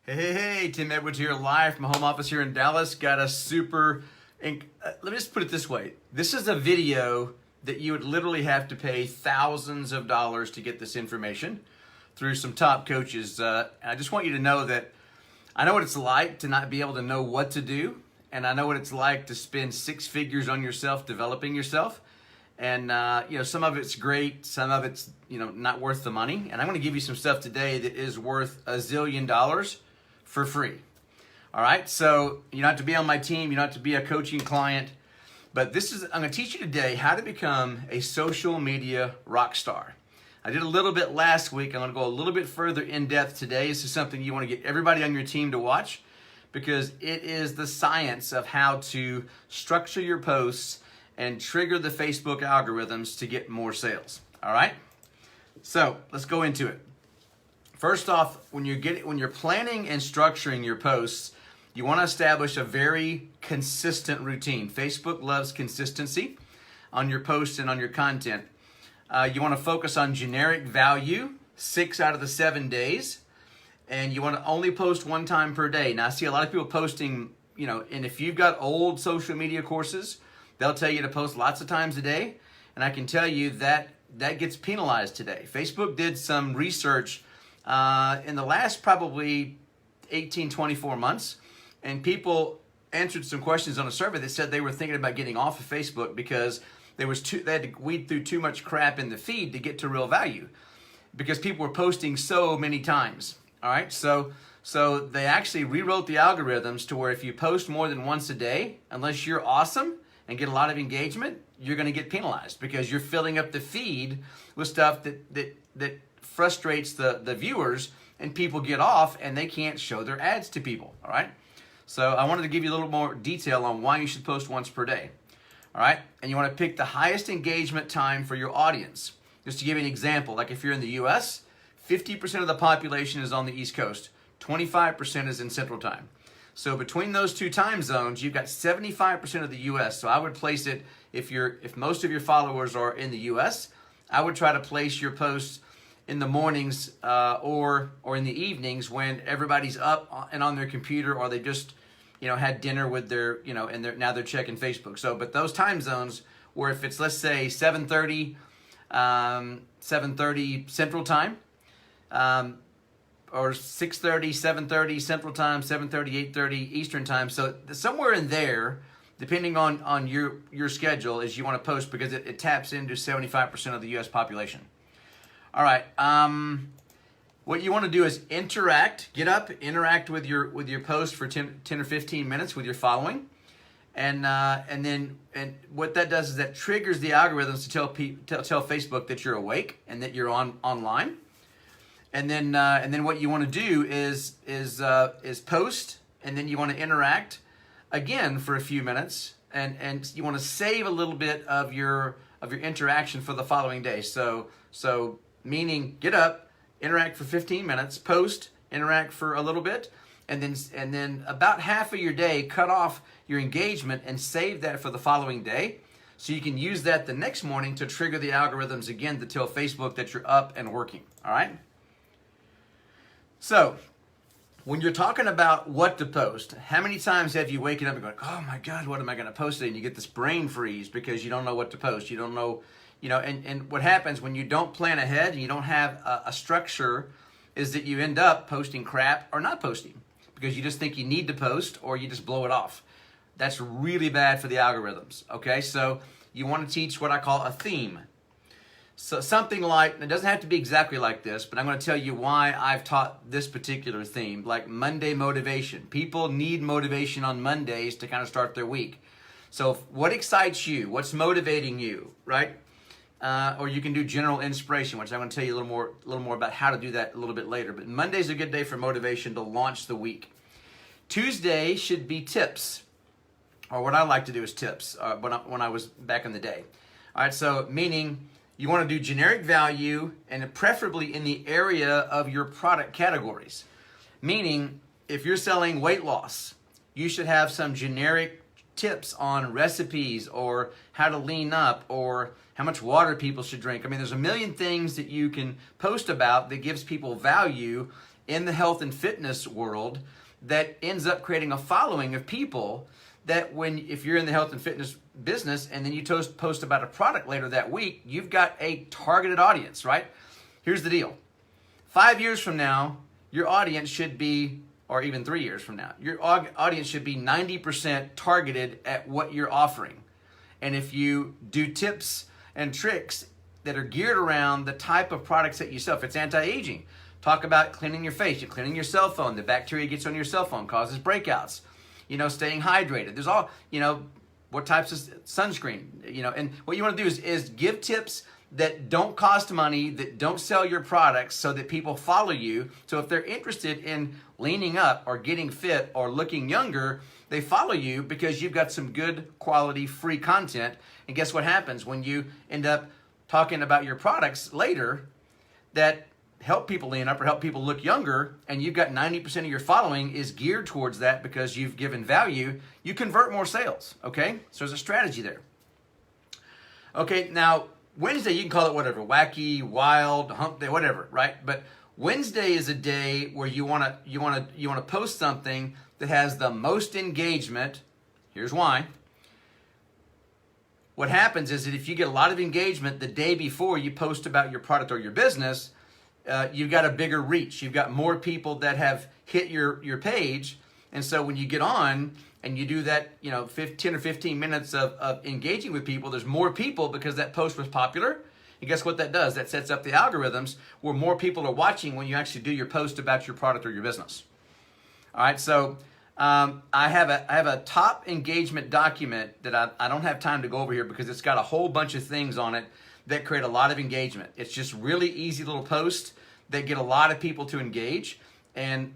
Hey, Tim Edwards here, live from my home office here in Dallas. Got a super, let me just put it this way. This is a video that you would literally have to pay thousands of dollars to get this information through some top coaches. I just want you to know that I know what it's like to not be able to know what to do, and I know what it's like to spend six figures on yourself, developing yourself. And some of it's great, some of it's not worth the money. And I'm going to give you some stuff today that is worth $1 zillion for free. All right, so you don't have to be on my team, you don't have to be a coaching client, but I'm going to teach you today how to become a social media rock star. I did a little bit last week. I'm going to go a little bit further in depth today. This is something you want to get everybody on your team to watch because it is the science of how to structure your posts and trigger the Facebook algorithms to get more sales. All right, so let's go into it. First off, when you're planning and structuring your posts, you want to establish a very consistent routine. Facebook loves consistency on your posts and on your content. You want to focus on generic value 6 out of the 7 days, and you want to only post one time per day. Now, I see a lot of people posting, and if you've got old social media courses, they'll tell you to post lots of times a day, and I can tell you that gets penalized today. Facebook did some research in the last probably 24 months, and people answered some questions on a survey that said they were thinking about getting off of Facebook because they had to weed through too much crap in the feed to get to real value because people were posting so many times. All right, so they actually rewrote the algorithms to where if you post more than once a day, unless you're awesome and get a lot of engagement, you're going to get penalized because you're filling up the feed with stuff that frustrates the viewers, and people get off and they can't show their ads to people. All right, so I wanted to give you a little more detail on why you should post once per day. All right, and you want to pick the highest engagement time for your audience. Just to give you an example, like if you're in the US, 50% of the population is on the East Coast, 25% is in Central Time. So between those two time zones, you've got 75% of the US. So I would place it, if most of your followers are in the US, I would try to place your posts in the mornings or in the evenings when everybody's up and on their computer, or they just had dinner with their and now they're checking Facebook. So but those time zones where if it's, let's say 7:30 Central Time, or 6:30 7:30 Central Time, 7:30 8:30 Eastern Time, so somewhere in there, depending on your schedule, is you want to post because it taps into 75% of the US population. All right, what you want to do is interact with your post for 10 or 15 minutes with your following, and what that does is that triggers the algorithms to tell Facebook that you're awake and that you're online, and then what you want to do is post, and then you want to interact again for a few minutes, and you want to save a little bit of your interaction for the following day. So meaning get up, interact for 15 minutes, post, interact for a little bit, and then about half of your day, cut off your engagement and save that for the following day, so you can use that the next morning to trigger the algorithms again to tell Facebook that you're up and working. All right? So when you're talking about what to post, how many times have you waken up and going, oh my God, what am I going to post today? And you get this brain freeze because you don't know what to post. You don't know. And what happens when you don't plan ahead and you don't have a structure is that you end up posting crap or not posting because you just think you need to post or you just blow it off. That's really bad for the algorithms, okay? So you want to teach what I call a theme. So something like, it doesn't have to be exactly like this, but I'm going to tell you why I've taught this particular theme, like Monday motivation. People need motivation on Mondays to kind of start their week. So what excites you? What's motivating you, right? Or you can do general inspiration, which I'm going to tell you a little more about how to do that a little bit later. But Monday's a good day for motivation to launch the week. Tuesday should be tips, or what I like to do is tips when I was back in the day. All right, so meaning you want to do generic value and preferably in the area of your product categories. Meaning if you're selling weight loss, you should have some generic tips on recipes or how to lean up or how much water people should drink. I mean, there's a million things that you can post about that gives people value in the health and fitness world that ends up creating a following of people that if you're in the health and fitness business and then you post about a product later that week, you've got a targeted audience, right? Here's the deal. 5 years from now, your audience should be, or even 3 years from now, your audience should be 90% targeted at what you're offering. And if you do tips and tricks that are geared around the type of products that you sell, if it's anti-aging, talk about cleaning your face, you're cleaning your cell phone, the bacteria gets on your cell phone, causes breakouts, staying hydrated. There's all, what types of sunscreen, and what you want to do is give tips that don't cost money, that don't sell your products so that people follow you. So if they're interested in leaning up or getting fit or looking younger, they follow you because you've got some good quality free content. And guess what happens when you end up talking about your products later that help people lean up or help people look younger, and you've got 90% of your following is geared towards that because you've given value, you convert more sales, okay? So there's a strategy there. Okay, now Wednesday, you can call it whatever, wacky, wild, hump day, whatever, right? But Wednesday is a day where you want to post something that has the most engagement. Here's why. What happens is that if you get a lot of engagement the day before you post about your product or your business, you've got a bigger reach. You've got more people that have hit your page. And so when you get on and you do that, 10 or 15 minutes of engaging with people, there's more people because that post was popular. And guess what that does? That sets up the algorithms where more people are watching when you actually do your post about your product or your business. All right, so I have a top engagement document that I don't have time to go over here because it's got a whole bunch of things on it that create a lot of engagement. It's just really easy little posts that get a lot of people to engage. And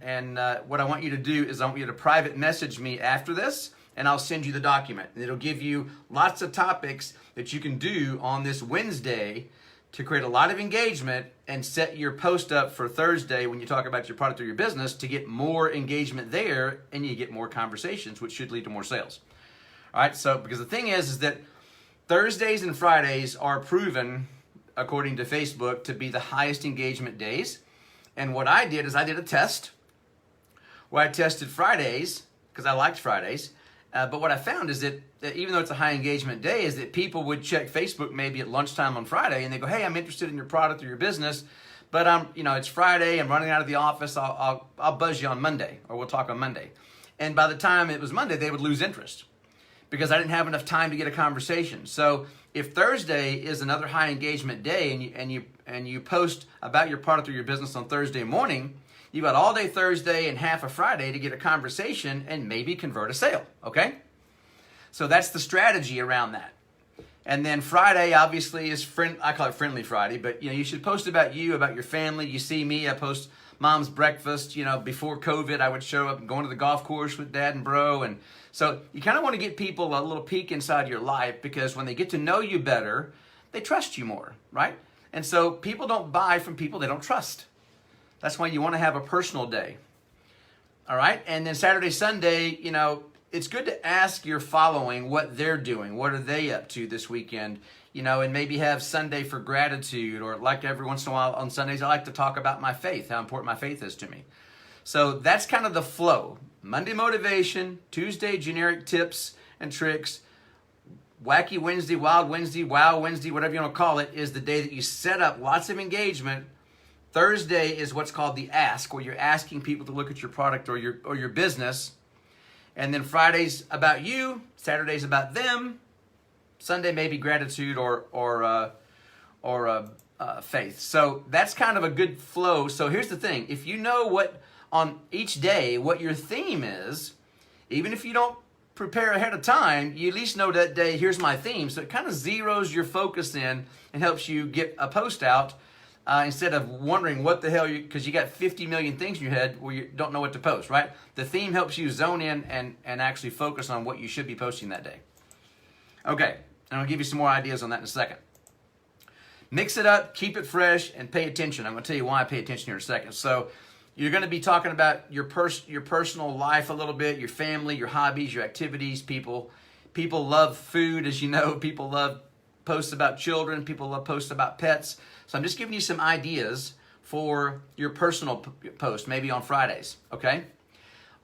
what I want you to do is I want you to private message me after this, and I'll send you the document. And it'll give you lots of topics that you can do on this Wednesday to create a lot of engagement and set your post up for Thursday when you talk about your product or your business to get more engagement there, and you get more conversations, which should lead to more sales. All right, so because the thing is that Thursdays and Fridays are proven, according to Facebook, to be the highest engagement days. And what I did is I did a test where I tested Fridays because I liked Fridays. But what I found is that even though it's a high engagement day, is that people would check Facebook maybe at lunchtime on Friday and they go, hey, I'm interested in your product or your business, but it's Friday, I'm running out of the office, I'll buzz you on Monday, or we'll talk on Monday. And by the time it was Monday, they would lose interest because I didn't have enough time to get a conversation. So if Thursday is another high engagement day and you post about your product or your business on Thursday morning, you've got all day Thursday and half of Friday to get a conversation and maybe convert a sale, okay? So that's the strategy around that. And then Friday obviously is I call it Friendly Friday, but you should post about you, about your family. You see me, I post mom's breakfast. Before COVID, I would show up going to the golf course with dad and bro. And so you kind of want to get people a little peek inside your life because when they get to know you better, they trust you more, right? And so people don't buy from people they don't trust. That's why you want to have a personal day. All right? And then Saturday, Sunday, it's good to ask your following what they're doing. What are they up to this weekend? And maybe have Sunday for gratitude, or like every once in a while on Sundays, I like to talk about my faith, how important my faith is to me. So that's kind of the flow. Monday, motivation. Tuesday, generic tips and tricks. Wacky Wednesday, Wild Wednesday, Wow Wednesday, whatever you want to call it, is the day that you set up lots of engagement. Thursday is what's called the ask, where you're asking people to look at your product or your business. And then Friday's about you, Saturday's about them, Sunday maybe gratitude or faith. So that's kind of a good flow. So here's the thing: if you know what on each day what your theme is, even if you don't prepare ahead of time, you at least know that day, here's my theme. So it kind of zeroes your focus in and helps you get a post out. Instead of wondering what the hell because you got 50 million things in your head where you don't know what to post, right? The theme helps you zone in and actually focus on what you should be posting that day. Okay, and I'll give you some more ideas on that in a second. Mix it up, keep it fresh, and pay attention. I'm going to tell you why I pay attention here in a second. So you're going to be talking about your personal life a little bit, your family, your hobbies, your activities. People love food, as you know. People love posts about children. People love posts about pets. So I'm just giving you some ideas for your personal post, maybe on Fridays, okay?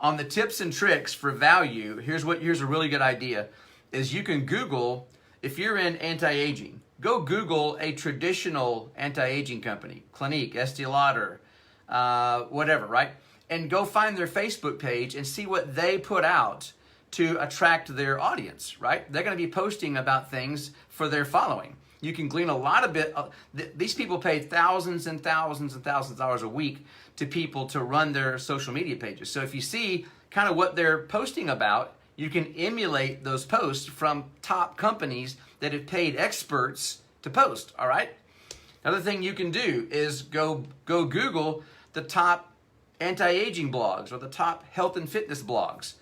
On the tips and tricks for value, here's a really good idea, is you can Google, if you're in anti-aging, go Google a traditional anti-aging company, Clinique, Estee Lauder, whatever, right? And go find their Facebook page and see what they put out to attract their audience, right? They're going to be posting about things for their following. You can glean a lot of it. These people pay thousands and thousands and thousands of dollars a week to people to run their social media pages. So if you see kind of what they're posting about, you can emulate those posts from top companies that have paid experts to post, all right? Another thing you can do is go Google the top anti-aging blogs or the top health and fitness blogs.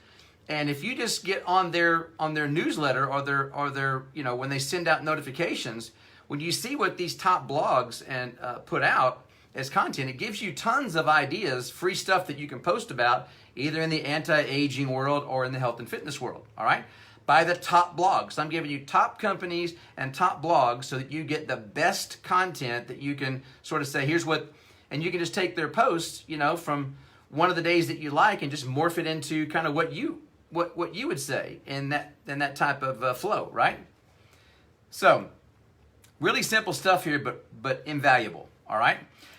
And if you just get on their newsletter or their when they send out notifications, when you see what these top blogs and put out as content, it gives you tons of ideas, free stuff that you can post about, either in the anti-aging world or in the health and fitness world. All right, by the top blogs. I'm giving you top companies and top blogs so that you get the best content that you can sort of say, here's what, and you can just take their posts, from one of the days that you like and just morph it into kind of what you would say in that type of flow, right? So, really simple stuff here, but invaluable, all right?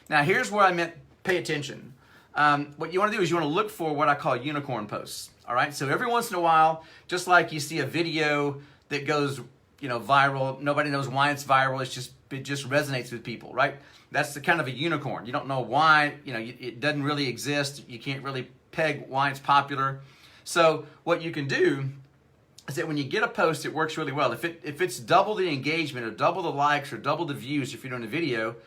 Now, here's where I meant pay attention. What you want to do is you want to look for what I call unicorn posts, all right? So every once in a while, just like you see a video that goes, viral, nobody knows why it's viral, it just resonates with people, right? That's the kind of a unicorn. You don't know why, it doesn't really exist. You can't really peg why it's popular. So what you can do is that when you get a post, it works really well. If it's double the engagement or double the likes or double the views, if you're doing a video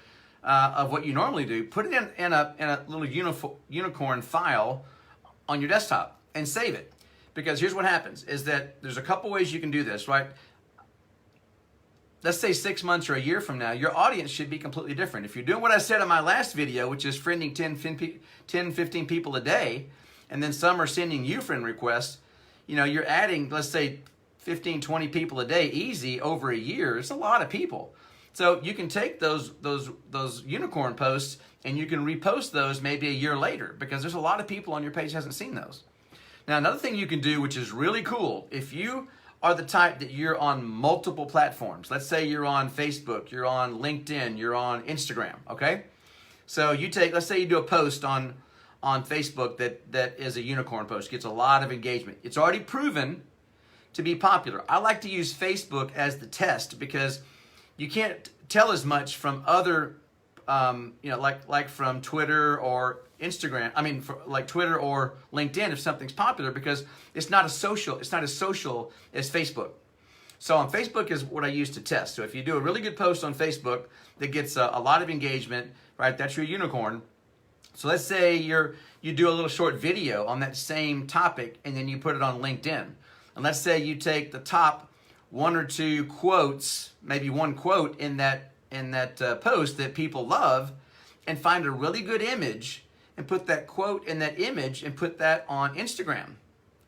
of what you normally do, put it in a little unicorn file on your desktop and save it. Because here's what happens, is that there's a couple ways you can do this, right? Let's say 6 months or a year from now, your audience should be completely different. If you're doing what I said in my last video, which is friending 10, 15 people a day, and then some are sending you friend requests, you're adding, let's say, 15, 20 people a day easy over a year. It's a lot of people. So you can take those unicorn posts and you can repost those maybe a year later because there's a lot of people on your page that hasn't seen those. Now, another thing you can do, which is really cool, if you are the type that you're on multiple platforms, let's say you're on Facebook, you're on LinkedIn, you're on Instagram, okay? So let's say you do a post on Facebook that is a unicorn post, gets a lot of engagement. It's already proven to be popular. I like to use Facebook as the test because you can't tell as much from other, like from Twitter or Instagram. Like Twitter or LinkedIn if something's popular because it's not as social as Facebook. So on Facebook is what I use to test. So if you do a really good post on Facebook that gets a lot of engagement, right? That's your unicorn. So let's say you do a little short video on that same topic and then you put it on LinkedIn. And let's say you take the top one or two quotes, maybe one quote in that post that people love, and find a really good image and put that quote in that image and put that on Instagram.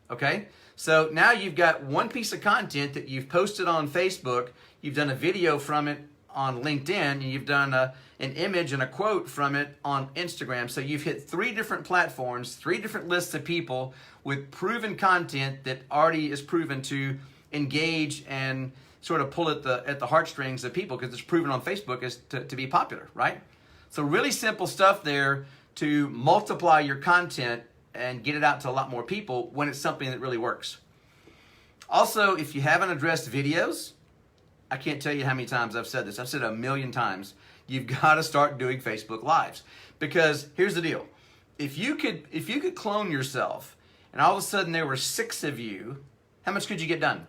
Okay? So now you've got one piece of content that you've posted on Facebook, you've done a video from it on LinkedIn, and you've done an image and a quote from it on Instagram. So you've hit 3 different platforms, 3 different lists of people with proven content that already is proven to engage and sort of pull at the heartstrings of people because it's proven on Facebook is to be popular, right? So really simple stuff there to multiply your content and get it out to a lot more people when it's something that really works. Also, if you haven't addressed videos, I can't tell you how many times I've said this. I've said it 1,000,000 times. You've got to start doing Facebook Lives because here's the deal. If you could clone yourself and all of a sudden there were 6 of you, how much could you get done?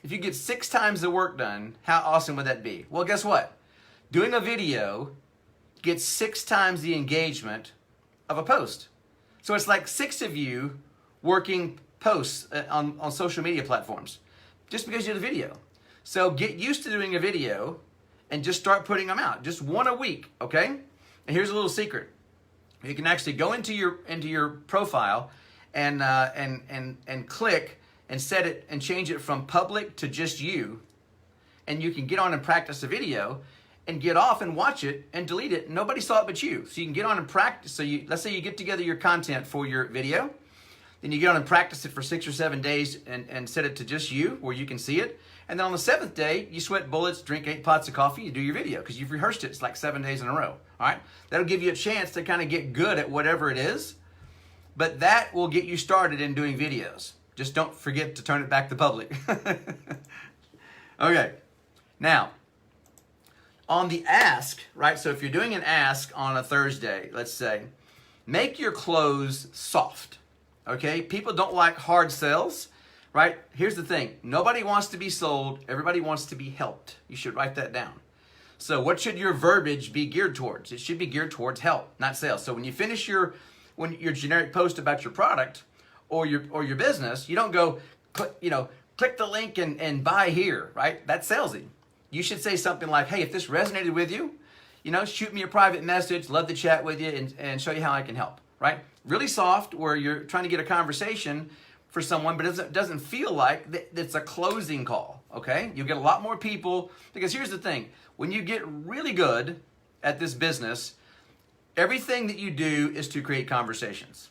If you get 6 times the work done, how awesome would that be? Well, guess what? Doing a video gets 6 times the engagement of a post. So it's like 6 of you working posts on social media platforms just because you did a video. So get used to doing a video and just start putting them out. Just one a week, okay? And here's a little secret. You can actually go into your profile and click and set it and change it from public to just you. And you can get on and practice a video. and get off and watch it and delete it. Nobody saw it but you. So you can get on and practice. So let's say you get together your content for your video, then you get on and practice it for 6 or 7 days and set it to just you where you can see it. And then on the 7th day, you sweat bullets, drink 8 pots of coffee, you do your video because you've rehearsed it. It's like 7 days in a row. All right. That'll give you a chance to kind of get good at whatever it is. But that will get you started in doing videos. Just don't forget to turn it back to public. Okay. Now, on the ask, right? So if you're doing an ask on a Thursday, let's say, make your close soft. Okay? People don't like hard sales, right? Here's the thing. Nobody wants to be sold. Everybody wants to be helped. You should write that down. So what should your verbiage be geared towards? It should be geared towards help, not sales. So when you finish your generic post about your product or your business, you don't go, click the link and buy here, right? That's salesy. You should say something like, hey, if this resonated with you, shoot me a private message, love to chat with you and show you how I can help, right? Really soft where you're trying to get a conversation for someone, but it doesn't feel like it's a closing call, okay? You'll get a lot more people, because here's the thing. When you get really good at this business, everything that you do is to create conversations.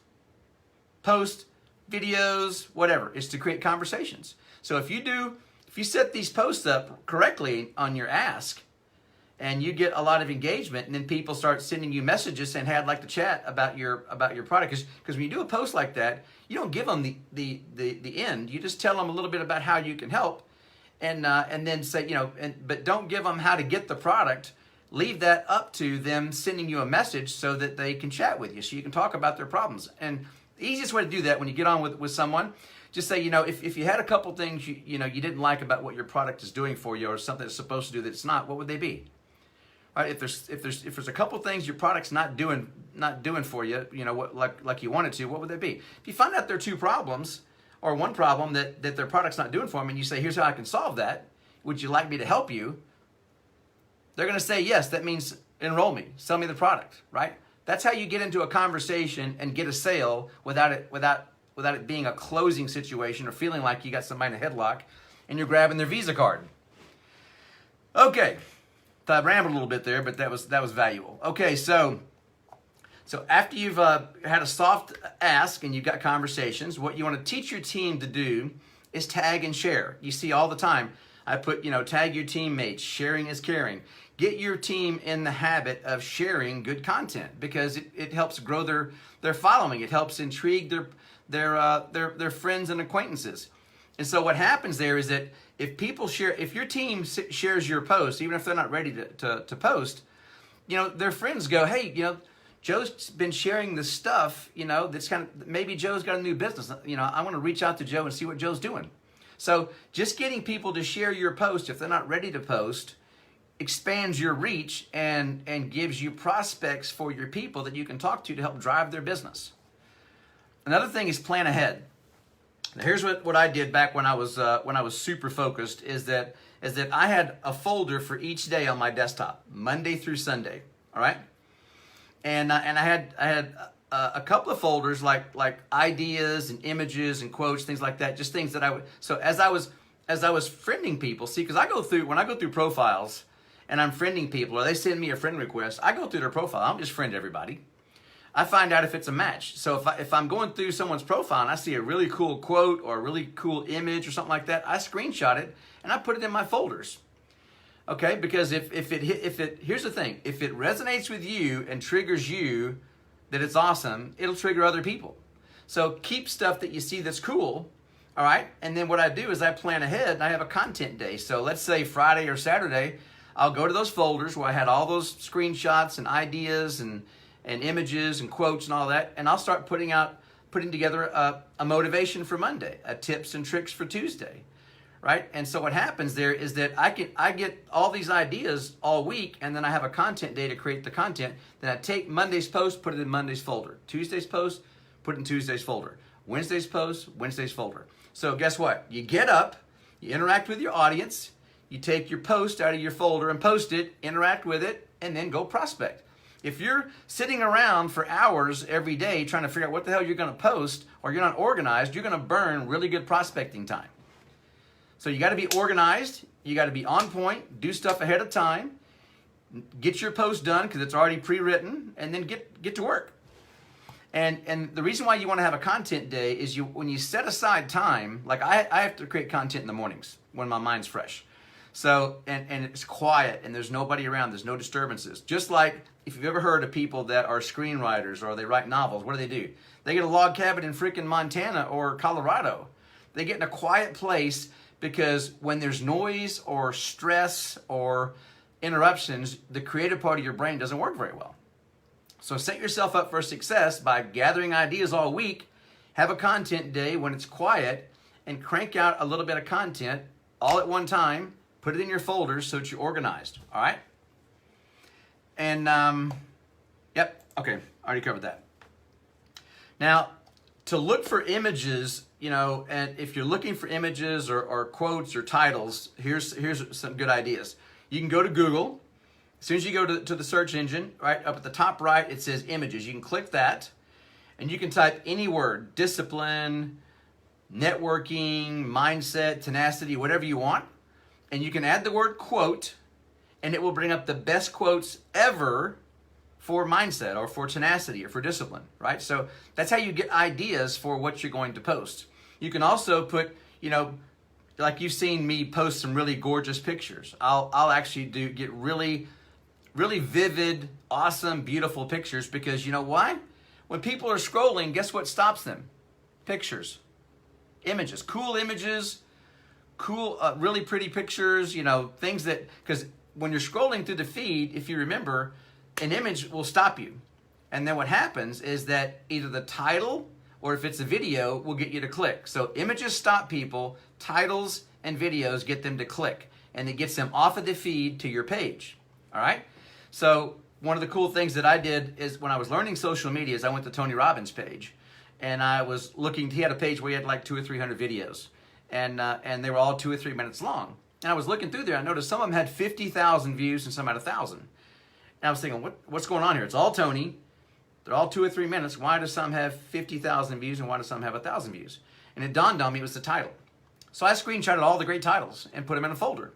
Post, videos, whatever, is to create conversations. So if you set these posts up correctly on your ask and you get a lot of engagement and then people start sending you messages saying, hey, I'd like to chat about your product. Because when you do a post like that, you don't give them the end. You just tell them a little bit about how you can help and then say, but don't give them how to get the product. Leave that up to them sending you a message so that they can chat with you, so you can talk about their problems. And the easiest way to do that when you get on with someone, just say, if you had a couple things you didn't like about what your product is doing for you, or something it's supposed to do that it's not, what would they be? All right, if there's a couple things your product's not doing for you, like you want it to, what would they be? If you find out there are 2 problems or 1 problem that their product's not doing for them, and you say, here's how I can solve that. Would you like me to help you? They're going to say yes. That means enroll me, sell me the product, right? That's how you get into a conversation and get a sale without it being a closing situation or feeling like you got somebody in a headlock and you're grabbing their Visa card. Okay, I rambled a little bit there, but that was valuable. Okay, so after you've had a soft ask and you've got conversations, what you want to teach your team to do is tag and share. You see all the time. I put, tag your teammates. Sharing is caring. Get your team in the habit of sharing good content because it helps grow their following. It helps intrigue their friends and acquaintances. And so what happens there is that if your team shares your post, even if they're not ready to post, their friends go, hey, Joe's been sharing this stuff, that's maybe Joe's got a new business. I want to reach out to Joe and see what Joe's doing. So just getting people to share your post if they're not ready to post expands your reach and gives you prospects for your people that you can talk to help drive their business. Another thing is plan ahead. Now here's what I did back when I was super focused is that I had a folder for each day on my desktop, Monday through Sunday. All right, and I had a couple of folders like ideas and images and quotes, things like that, just things that I would. So as I was friending people, see, because when I go through profiles and I'm friending people or they send me a friend request, I go through their profile. I don't just friend everybody. I find out if it's a match. So if I'm going through someone's profile and I see a really cool quote or a really cool image or something like that, I screenshot it and I put it in my folders. Okay, because if it here's the thing, if it resonates with you and triggers you that it's awesome, it'll trigger other people. So keep stuff that you see that's cool, all right? And then what I do is I plan ahead and I have a content day. So let's say Friday or Saturday, I'll go to those folders where I had all those screenshots and ideas and images and quotes and all that, and I'll start putting together a motivation for Monday, a tips and tricks for Tuesday, right? And so what happens there is that I get all these ideas all week, and then I have a content day to create the content. Then I take Monday's post, put it in Monday's folder. Tuesday's post, put it in Tuesday's folder. Wednesday's post, Wednesday's folder. So guess what? You get up, you interact with your audience, you take your post out of your folder and post it, interact with it, and then go prospect. If you're sitting around for hours every day trying to figure out what the hell you're going to post, or you're not organized, you're going to burn really good prospecting time. So you got to be organized, you got to be on point, do stuff ahead of time, get your post done because it's already pre-written, and then get to work. And the reason why you want to have a content day is when you set aside time, like I have to create content in the mornings when my mind's fresh. So, and it's quiet and there's nobody around, there's no disturbances. Just like if you've ever heard of people that are screenwriters or they write novels, what do? They get a log cabin in freaking Montana or Colorado. They get in a quiet place because when there's noise or stress or interruptions, the creative part of your brain doesn't work very well. So set yourself up for success by gathering ideas all week, have a content day when it's quiet, and crank out a little bit of content all at one time, put it in your folders so that you're organized, all right? And, yep, okay, already covered that. Now, to look for images, and if you're looking for images or quotes or titles, here's some good ideas. You can go to Google. As soon as you go to the search engine, right up at the top right, it says images. You can click that, and you can type any word, discipline, networking, mindset, tenacity, whatever you want. And you can add the word quote, and it will bring up the best quotes ever for mindset or for tenacity or for discipline, right? So that's how you get ideas for what you're going to post. You can also put, like you've seen me post some really gorgeous pictures. I'll actually get really vivid, awesome, beautiful pictures because you know why? When people are scrolling, guess what stops them? Pictures, images, cool, really pretty pictures, things that, because when you're scrolling through the feed, if you remember, an image will stop you. And then what happens is that either the title or if it's a video will get you to click. So images stop people, titles and videos get them to click, and it gets them off of the feed to your page, all right? So one of the cool things that I did is when I was learning social media is I went to Tony Robbins' page, and I was looking, he had a page where he had like 200 or 300 videos, and they were all 2 or 3 minutes long. And I was looking through there, I noticed some of them had 50,000 views and some had 1,000. And I was thinking, what's going on here? It's all Tony. They're all 2 or 3 minutes. Why do some have 50,000 views and why do some have 1,000 views? And it dawned on me it was the title. So I screenshotted all the great titles and put them in a folder.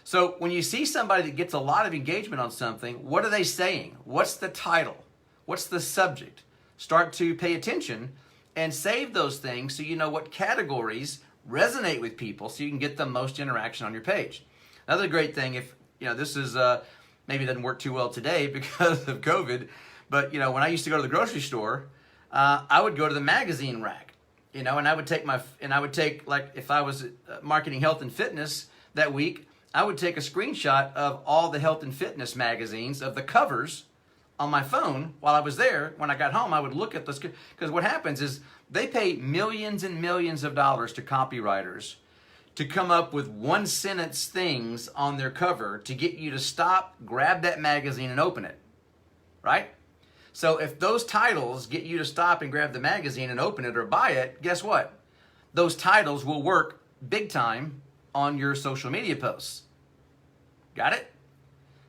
So when you see somebody that gets a lot of engagement on something, what are they saying? What's the title? What's the subject? Start to pay attention and save those things so you know what categories resonate with people so you can get the most interaction on your page. Another great thing, if this is maybe it doesn't work too well today because of COVID, but when I used to go to the grocery store, I would go to the magazine rack, and I would take like if I was marketing health and fitness that week, I would take a screenshot of all the health and fitness magazines of the covers on my phone while I was there. When I got home, I would look at this because what happens is they pay millions and millions of dollars to copywriters to come up with one sentence things on their cover to get you to stop, grab that magazine and open it, right? So if those titles get you to stop and grab the magazine and open it or buy it, guess what? Those titles will work big time on your social media posts. Got it?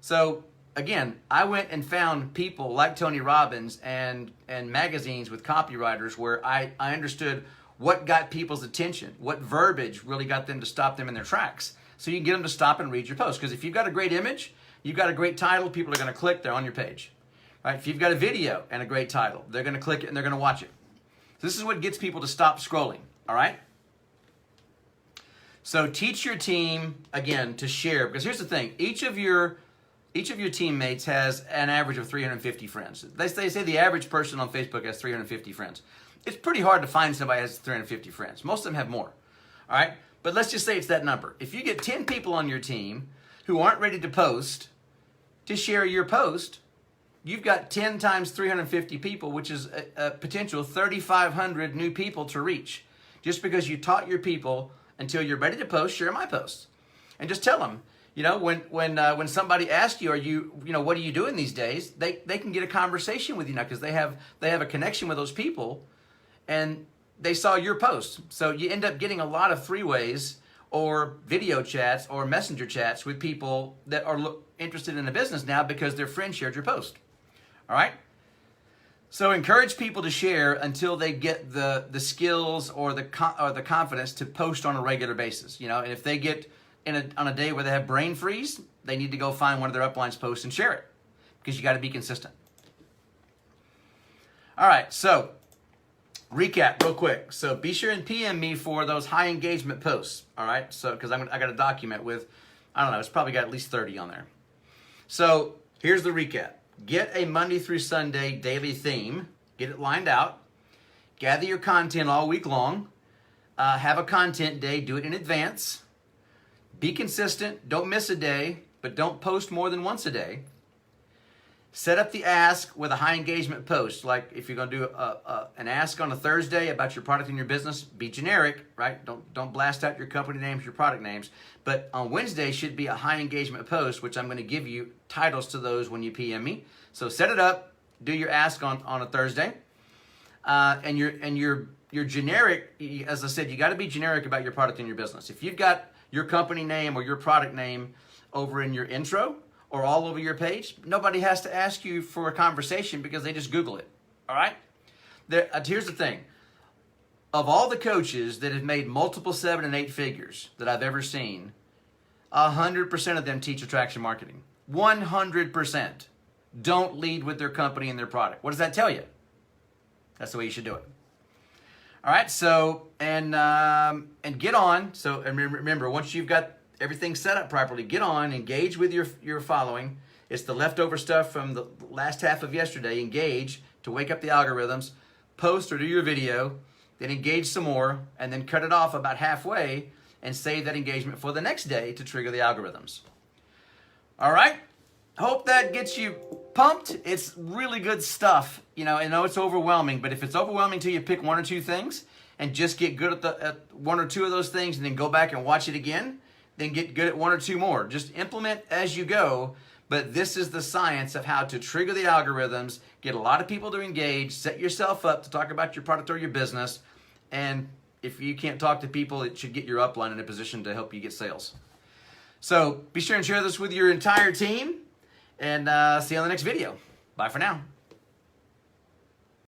So again, I went and found people like Tony Robbins and magazines with copywriters where I understood what got people's attention, what verbiage really got them to stop them in their tracks. So you can get them to stop and read your post. Because if you've got a great image, you've got a great title, people are going to click, they're on your page. Right? If you've got a video and a great title, they're going to click it and they're going to watch it. So this is what gets people to stop scrolling, all right? So teach your team, again, to share. Because here's the thing. Each of your teammates has an average of 350 friends. They say the average person on Facebook has 350 friends. It's pretty hard to find somebody who has 350 friends. Most of them have more, all right? But let's just say it's that number. If you get 10 people on your team who aren't ready to post, to share your post, you've got 10 times 350 people, which is a potential 3,500 new people to reach. Just because you taught your people until you're ready to post, share my posts. And just tell them, when somebody asks you, what are you doing these days? They can get a conversation with you now because they have a connection with those people and they saw your post. So you end up getting a lot of three-ways or video chats or messenger chats with people that are interested in the business now because their friend shared your post. All right? So encourage people to share until they get the skills or the confidence to post on a regular basis. And if they get on a day where they have brain freeze, they need to go find one of their uplines posts and share it, because you got to be consistent. All right, so recap real quick. So be sure and PM me for those high engagement posts. All right, so because I got a document with, I don't know, it's probably got at least 30 on there. So here's the recap. Get a Monday through Sunday daily theme. Get it lined out. Gather your content all week long. Have a content day. Do it in advance. Be consistent. Don't miss a day, but don't post more than once a day. Set up the ask with a high engagement post. Like if you're going to do an ask on a Thursday about your product and your business, be generic, right? Don't blast out your company names, your product names. But on Wednesday should be a high engagement post, which I'm going to give you titles to those when you PM me. So set it up. Do your ask on a Thursday. And your generic, as I said, you got to be generic about your product and your business. If you've got your company name or your product name over in your intro or all over your page, nobody has to ask you for a conversation because they just Google it. All right? Here's the thing. Of all the coaches that have made multiple 7 and 8 figures that I've ever seen, 100% of them teach attraction marketing. 100% don't lead with their company and their product. What does that tell you? That's the way you should do it. All right, so, and get on. So, and remember, once you've got everything set up properly, get on, engage with your following. It's the leftover stuff from the last half of yesterday. Engage to wake up the algorithms, post or do your video, then engage some more, and then cut it off about halfway and save that engagement for the next day to trigger the algorithms. All right? Hope that gets you pumped. It's really good stuff. You know, I know it's overwhelming, but if it's overwhelming to you, pick 1 or 2 things and just get good at 1 or 2 of those things and then go back and watch it again, then get good at 1 or 2 more. Just implement as you go, but this is the science of how to trigger the algorithms, get a lot of people to engage, set yourself up to talk about your product or your business, and if you can't talk to people, it should get your upline in a position to help you get sales. So be sure and share this with your entire team, and see you on the next video. Bye for now.